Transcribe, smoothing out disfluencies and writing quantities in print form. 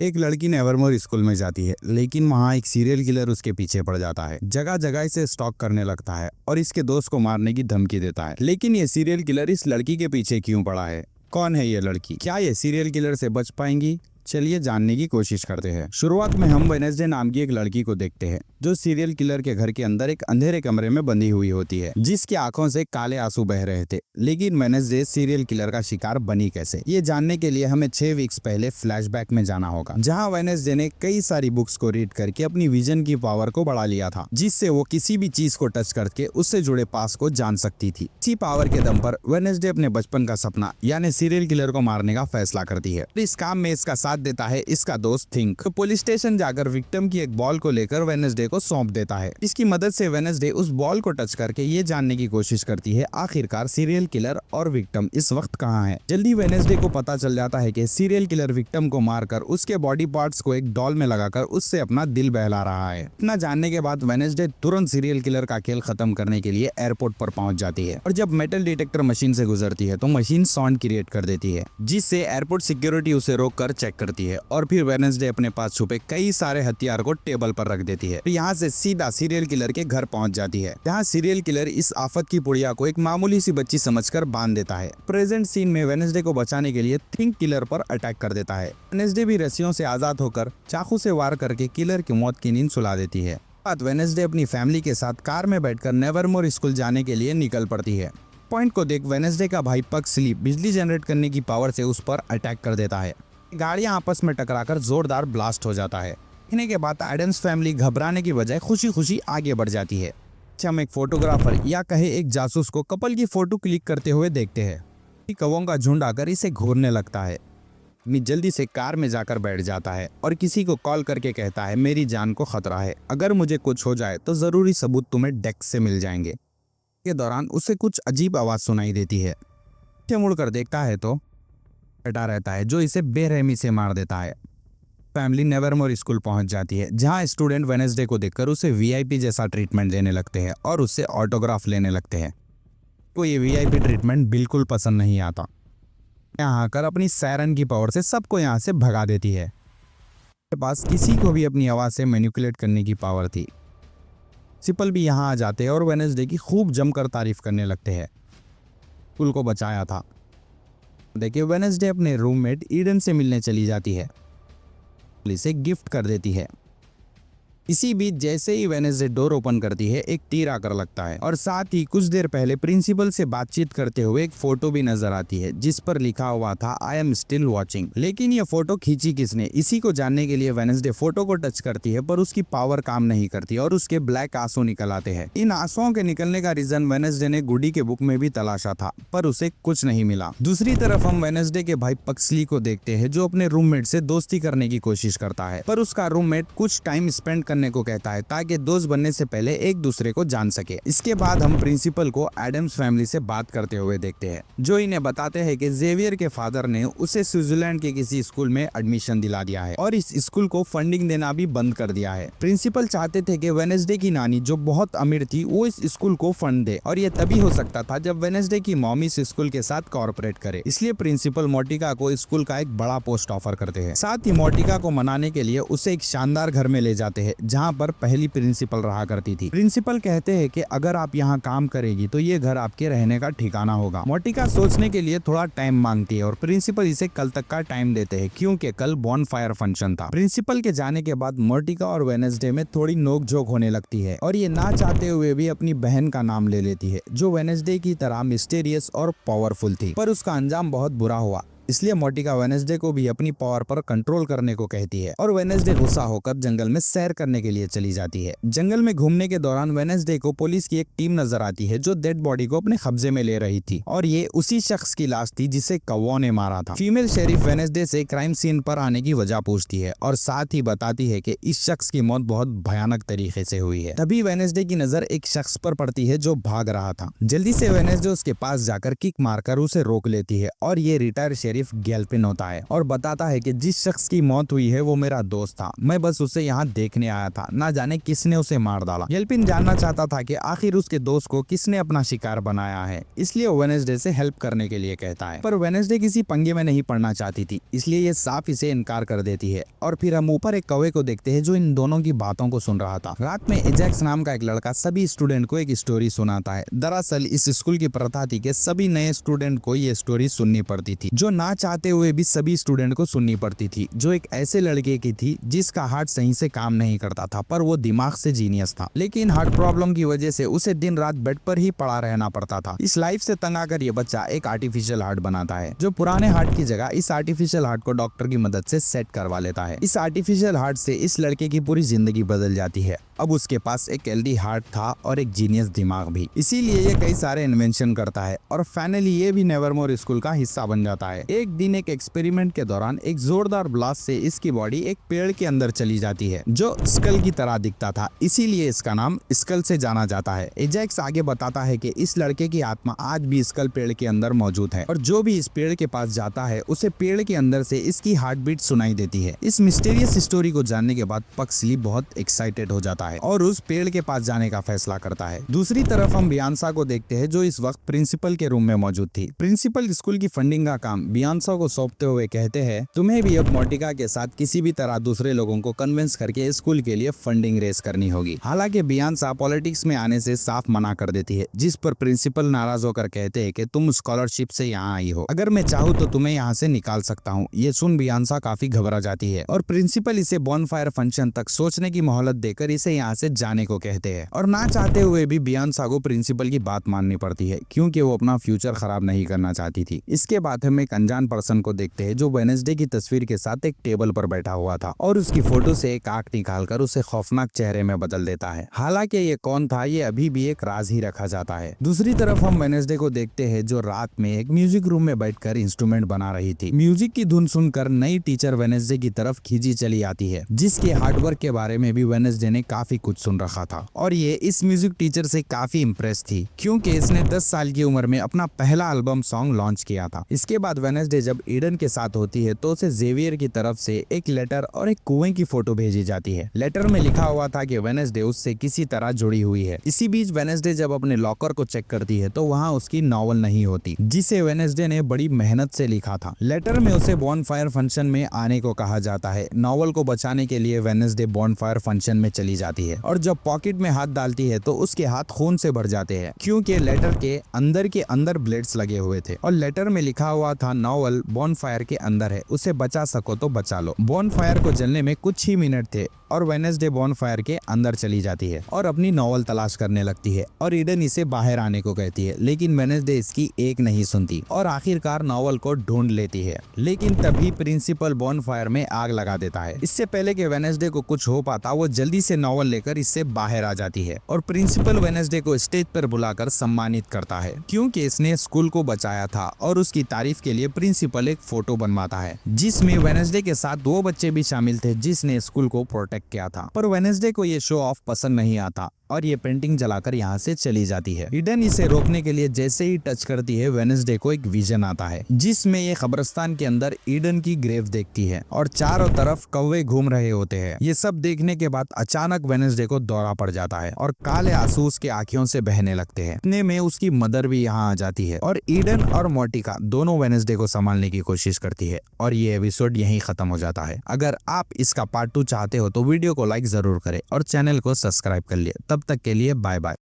एक लड़की Nevermore school में जाती है, लेकिन वहाँ एक सीरियल किलर उसके पीछे पड़ जाता है। जगह जगह इसे स्टॉक करने लगता है और इसके दोस्त को मारने की धमकी देता है। लेकिन ये सीरियल किलर इस लड़की के पीछे क्यों पड़ा है? कौन है ये लड़की? क्या ये सीरियल किलर से बच पाएंगी? चलिए जानने की कोशिश करते हैं। शुरुआत में हम वेडनेसडे नाम की एक लड़की को देखते हैं, जो सीरियल किलर के घर के अंदर एक अंधेरे कमरे में बंधी हुई होती है, जिसकी आंखों से काले आंसू बह रहे थे। लेकिन वेडनेसडे सीरियल किलर का शिकार बनी कैसे? ये जानने के लिए हमें 6 वीक्स पहले फ्लैशबैक में जाना होगा, जहां वेडनेसडे ने कई सारी बुक्स को रीड करके अपनी विजन की पावर को बढ़ा लिया था, जिससे वो किसी भी चीज को टच करके उससे जुड़े पास को जान सकती थी। इसी पावर के दम पर वेडनेसडे अपने बचपन का सपना यानी सीरियल किलर को मारने का फैसला करती है। इस काम में इसका साथ देता है इसका दोस्त थिंक। तो पुलिस स्टेशन जाकर विक्टिम की एक बॉल को लेकर वेडनेसडे को सौंप देता है। इसकी मदद से वेडनेसडे उस बॉल को टच करके ये जानने की कोशिश करती है आखिरकार सीरियल किलर और विक्टिम इस वक्त कहाँ है। जल्दी वेडनेसडे को पता चल जाता है कि सीरियल किलर विक्टिम को मारकर उसके बॉडी पार्ट्स को एक डॉल में लगाकर उससे अपना दिल बहला रहा है। इतना जानने के बाद वेडनेसडे तुरंत सीरियल किलर का खेल खत्म करने के लिए एयरपोर्ट पर पहुंच जाती है और जब मेटल डिटेक्टर मशीन से गुजरती है तो मशीन साउंड क्रिएट कर देती है, जिससे एयरपोर्ट सिक्योरिटी उसे रोक कर चेक करती है और फिर वेडनेसडे अपने पास छुपे कई सारे हथियार को टेबल पर रख देती है। यहाँ से सीधा सीरियल किलर के घर पहुंच जाती है, जहाँ सीरियल किलर इस आफत की पुड़िया को एक मामूली सी बच्ची समझकर बांध देता है। प्रेजेंट सीन में वेडनेसडे को बचाने के लिए थिंक किलर पर अटैक कर देता है। वेडनेसडे भी रस्सियों से आजाद होकर चाकू से वार करके किलर की मौत की नींद सुला देती है। बाद वेडनेसडे अपनी फैमिली के साथ कार में बैठकर नेवरमोर स्कूल जाने के लिए निकल पड़ती है। पॉइंट को देख वेडनेसडे का भाई पग स्लीप बिजली जनरेट करने की पावर से उस पर अटैक कर देता है। गाड़ियां आपस में टकराकर जोरदार ब्लास्ट हो जाता है। देखने के बाद एडम्स फैमिली घबराने की बजाय खुशी खुशी आगे बढ़ जाती है। हम एक फोटोग्राफर या कहे एक जासूस को कपल की फोटो क्लिक करते हुए देखते हैं। कौवों का झुंड आकर इसे घूरने लगता है। मी जल्दी से कार में जाकर बैठ जाता है और किसी को कॉल करके कहता है मेरी जान को खतरा है, अगर मुझे कुछ हो जाए तो जरूरी सबूत तुम्हें डेस्क से मिल जाएंगे। के दौरान उसे कुछ अजीब आवाज सुनाई देती है। मुड़कर देखता है तो डटा रहता है जो इसे बेरहमी से मार देता है। फैमिली नेवरमोर स्कूल पहुंच जाती है, जहां स्टूडेंट वेडनेसडे को देखकर उसे वीआईपी जैसा ट्रीटमेंट देने लगते हैं और उससे ऑटोग्राफ लेने लगते हैं। तो ये वीआईपी ट्रीटमेंट बिल्कुल पसंद नहीं आता। यहाँ आकर अपनी सायरन की पावर से सबको यहाँ से भगा देती है। उसके पास किसी को भी अपनी आवाज से मैनिपुलेट करने की पावर थी। प्रिंसिपल भी यहाँ आ जाते हैं और वेडनेसडे की खूब जमकर तारीफ करने लगते हैं। स्कूल को बचाया था। देखिए वेडनेसडे अपने रूममेट ईडन से मिलने चली जाती है, इसे गिफ्ट कर देती है। इसी बीच जैसे ही वेडनेसडे डोर ओपन करती है एक तीर आकर लगता है और साथ ही कुछ देर पहले प्रिंसिपल से बातचीत करते हुए एक फोटो भी नजर आती है, जिस पर लिखा हुआ था आई एम स्टिल वॉचिंग। लेकिन ये फोटो खींची किसने, इसी को जानने के लिए वेडनेसडे फोटो को टच करती है, पर उसकी पावर काम नहीं करती और उसके ब्लैक आंसू निकल आते हैं। इन आंसुओं के निकलने का रीजन वेडनेसडे ने गुडी के बुक में भी तलाशा था, पर उसे कुछ नहीं मिला। दूसरी तरफ हम वेडनेसडे के भाई पक्सली को देखते हैं, जो अपने रूममेट से दोस्ती करने की कोशिश करता है, पर उसका रूममेट कुछ टाइम स्पेंड करने को कहता है ताकि दोस्त बनने से पहले एक दूसरे को जान सके। इसके बाद हम प्रिंसिपल को एडम्स फैमिली से बात करते हुए देखते हैं, जो इन्हें बताते हैं कि जेवियर के फादर ने उसे स्विट्जरलैंड के किसी स्कूल में एडमिशन दिला दिया है और इस स्कूल को फंडिंग देना भी बंद कर दिया है। प्रिंसिपल चाहते थे कि वेडनेसडे की नानी जो बहुत अमीर थी वो इस स्कूल को फंड दे, और ये तभी हो सकता था जब वेडनेसडे की मॉमी इस स्कूल के साथ कॉर्पोरेट करे। इसलिए प्रिंसिपल मोटिका को स्कूल का एक बड़ा पोस्ट ऑफर करते हैं। साथ ही मोटिका को मनाने के लिए उसे एक शानदार घर में ले जाते हैं, जहाँ पर पहली प्रिंसिपल रहा करती थी। प्रिंसिपल कहते हैं कि अगर आप यहाँ काम करेगी तो ये घर आपके रहने का ठिकाना होगा। मोटिका सोचने के लिए थोड़ा टाइम मांगती है और प्रिंसिपल इसे कल तक का टाइम देते हैं, क्योंकि कल बॉनफायर फंक्शन था। प्रिंसिपल के जाने के बाद मोटिका और वेडनेसडे में थोड़ी नोकझोंक होने लगती है और ये ना चाहते हुए भी अपनी बहन का नाम ले लेती है, जो वेडनेसडे की तरह मिस्टीरियस और पावरफुल थी, पर उसका अंजाम बहुत बुरा हुआ। इसलिए मोटिका वेडनेसडे को भी अपनी पावर पर कंट्रोल करने को कहती है और वेडनेसडे गुस्सा होकर जंगल में सैर करने के लिए चली जाती है। जंगल में घूमने के दौरान वेडनेसडे को पुलिस की एक टीम नजर आती है, जो डेड बॉडी को अपने कब्जे में ले रही थी, और ये उसी शख्स की लाश थी जिसे कौवों ने मारा था। फीमेल शेरिफ वेडनेसडे से क्राइम सीन पर आने की वजह पूछती है और साथ ही बताती है कि इस शख्स की मौत बहुत भयानक तरीके से हुई है। तभी वेडनेसडे की नजर एक शख्स पर पड़ती है जो भाग रहा था। जल्दी से वेडनेसडे उसके पास जाकर किक मारकर उसे रोक लेती है और ये रिटायर शेरिफ सिर्फ गेल्पिन होता है और बताता है कि जिस शख्स की मौत हुई है वो मेरा दोस्त था, मैं बस उसे यहाँ देखने आया था, ना जाने किसने उसे मार डाला। गेल्पिन जानना चाहता था कि आखिर उसके दोस्त को किसने अपना शिकार बनाया है, इसलिए वो वेडनेसडे से हेल्प करने के लिए कहता है। पर वेडनेसडे किसी पंगे में नहीं पड़ना चाहती थी, इसलिए ये साफ इसे इनकार कर देती है। और फिर हम ऊपर एक कौवे को देखते हैं जो इन दोनों की बातों को सुन रहा था। रात में एजैक्स नाम का एक लड़का सभी स्टूडेंट को एक स्टोरी सुनाता है। दरअसल इस स्कूल की प्रथा थी कि सभी नए स्टूडेंट को ये स्टोरी सुननी पड़ती थी, जो ना चाहते हुए भी सभी स्टूडेंट को सुननी पड़ती थी, जो एक ऐसे लड़के की थी जिसका हार्ट सही से काम नहीं करता था, पर वो दिमाग से जीनियस था। लेकिन हार्ट प्रॉब्लम की वजह से उसे दिन रात बेड पर ही पड़ा रहना पड़ता था। इस लाइफ से तंग आकर ये बच्चा एक आर्टिफिशियल हार्ट बनाता है, जो पुराने हार्ट की जगह इस आर्टिफिशियल हार्ट को डॉक्टर की मदद से सेट करवा लेता है। इस आर्टिफिशियल हार्ट से इस लड़के की पूरी जिंदगी बदल जाती है। अब उसके पास एक हेल्दी हार्ट था और एक जीनियस दिमाग भी, इसीलिए ये कई सारे इन्वेंशन करता है और फाइनली ये भी नेवरमोर स्कूल का हिस्सा बन जाता है। एक दिन एक एक्सपेरिमेंट के दौरान एक जोरदार ब्लास्ट से इसकी बॉडी एक पेड़ के अंदर चली जाती है, जो स्कल की तरह दिखता था, इसीलिए इसका नाम स्कल से जाना जाता है। एजैक्स आगे बताता है कि इस लड़के की आत्मा आज भी स्कल पेड़ के अंदर मौजूद है और जो भी इस पेड़ के पास जाता है उसे पेड़ के अंदर से इसकी हार्ट बीट सुनाई देती है। इस मिस्टीरियस स्टोरी को जानने के बाद पक्सली बहुत एक्साइटेड हो जाता है और उस पेड़ के पास जाने का फैसला करता है। दूसरी तरफ हम बियांसा को देखते हैं, जो इस वक्त प्रिंसिपल के रूम में मौजूद थी। प्रिंसिपल स्कूल की फंडिंग का काम बियांसा को सौंपते हुए कहते हैं, तुम्हें भी अब मोटिका के साथ किसी भी तरह दूसरे लोगों को कन्विंस करके स्कूल के लिए फंडिंग रेस करनी होगी। हालांकि बियांसा पॉलिटिक्स में आने से साफ मना कर देती है, जिस पर प्रिंसिपल नाराज होकर कहते हैं कि तुम स्कॉलरशिप से यहाँ आई हो, अगर मैं चाहूँ तो तुम्हें यहाँ से निकाल सकता हूँ। ये सुन बियांसा काफी घबरा जाती है और प्रिंसिपल इसे बॉनफायर फंक्शन तक सोचने की मोहलत देकर इसे यहाँ से जाने को कहते हैं। और ना चाहते हुए भी बियांसा को प्रिंसिपल की बात माननी पड़ती है, क्योंकि वो अपना फ्यूचर खराब नहीं करना चाहती थी। इसके बाद हम एक अनजान पर्सन को देखते हैं, जो वेडनेसडे की तस्वीर के साथ एक टेबल पर बैठा हुआ था और उसकी फोटो से एक आंख निकालकर उसे खौफनाक चेहरे में बदल देता है। हालांकि ये कौन था ये अभी भी एक राज ही रखा जाता है। दूसरी तरफ हम वेडनेसडे को देखते हैं, जो रात में एक म्यूजिक रूम में बैठकर इंस्ट्रूमेंट बना रही थी। म्यूजिक की धुन सुनकर नई टीचर वेडनेसडे की तरफ खींची चली आती है, जिसके हार्डवर्क के बारे में भी वेडनेसडे ने काफी कुछ सुन रखा था और ये इस म्यूजिक टीचर से काफी इम्प्रेस थी, क्योंकि इसने 10 साल की उम्र में अपना पहला एल्बम सॉन्ग लॉन्च किया था। इसके बाद वेडनेसडे जब ईडन के साथ होती है तो उसे जेवियर की तरफ से एक लेटर और एक कुएं की फोटो भेजी जाती है। लेटर में लिखा हुआ था कि वेडनेसडे उससे किसी तरह जुड़ी हुई है। इसी बीच वेडनेसडे जब अपने लॉकर को चेक करती है तो वहाँ उसकी नॉवल नहीं होती, जिसे वेडनेसडे ने बड़ी मेहनत से लिखा था। लेटर में उसे बॉनफायर फंक्शन में आने को कहा जाता है। नॉवल को बचाने के लिए वेडनेसडे बॉनफायर फंक्शन में चली जाती है और जब पॉकेट में हाथ डालती है तो उसके हाथ खून से भर जाते हैं, क्योंकि लेटर के अंदर ब्लेड्स लगे हुए थे और लेटर में लिखा हुआ था नॉवल बॉनफायर के अंदर है, उसे बचा सको तो बचा लो। बॉनफायर को जलने में कुछ ही मिनट थे और वेडनेसडे बॉनफायर के अंदर चली जाती है और अपनी नॉवल तलाश करने लगती है और ईडन इसे बाहर आने को कहती है, लेकिन वेडनेसडे इसकी एक नहीं सुनती और आखिरकार नॉवल को ढूंढ लेती है। लेकिन तभी प्रिंसिपल बॉनफायर में आग लगा देता है। इससे पहले कि वेडनेसडे को कुछ हो पाता, वो जल्दी से नॉवल लेकर इससे बाहर आ जाती है और प्रिंसिपल वेडनेसडे को स्टेज पर बुलाकर सम्मानित करता है, क्योंकि इसने स्कूल को बचाया था और उसकी तारीफ के लिए प्रिंसिपल एक फोटो बनवाता है, जिसमें वेडनेसडे के साथ 2 बच्चे भी शामिल थे जिसने स्कूल को प्रोटेक्ट किया था। पर वेडनेसडे को ये शो ऑफ पसंद नहीं आता और ये पेंटिंग जलाकर यहाँ से चली जाती है। ईडन इसे रोकने के लिए जैसे ही टच करती है, वेडनेसडे को एक विजन आता है, जिसमें ये कब्रिस्तान के अंदर ईडन की ग्रेव देखती है और चारों तरफ कौवे घूम रहे होते हैं। ये सब देखने के बाद अचानक वेडनेसडे को दौरा पड़ जाता है और काले आंसू उसके आंखों से बहने लगते हैं। इतने में उसकी मदर भी यहाँ आ जाती है और ईडन और मोटिका दोनों वेडनेसडे को संभालने की कोशिश करती है और ये एपिसोड यहीं खत्म हो जाता है। अगर आप इसका पार्ट 2 चाहते हो तो वीडियो को लाइक जरूर करें और चैनल को सब्सक्राइब कर लिए। तब तक के लिए बाय बाय।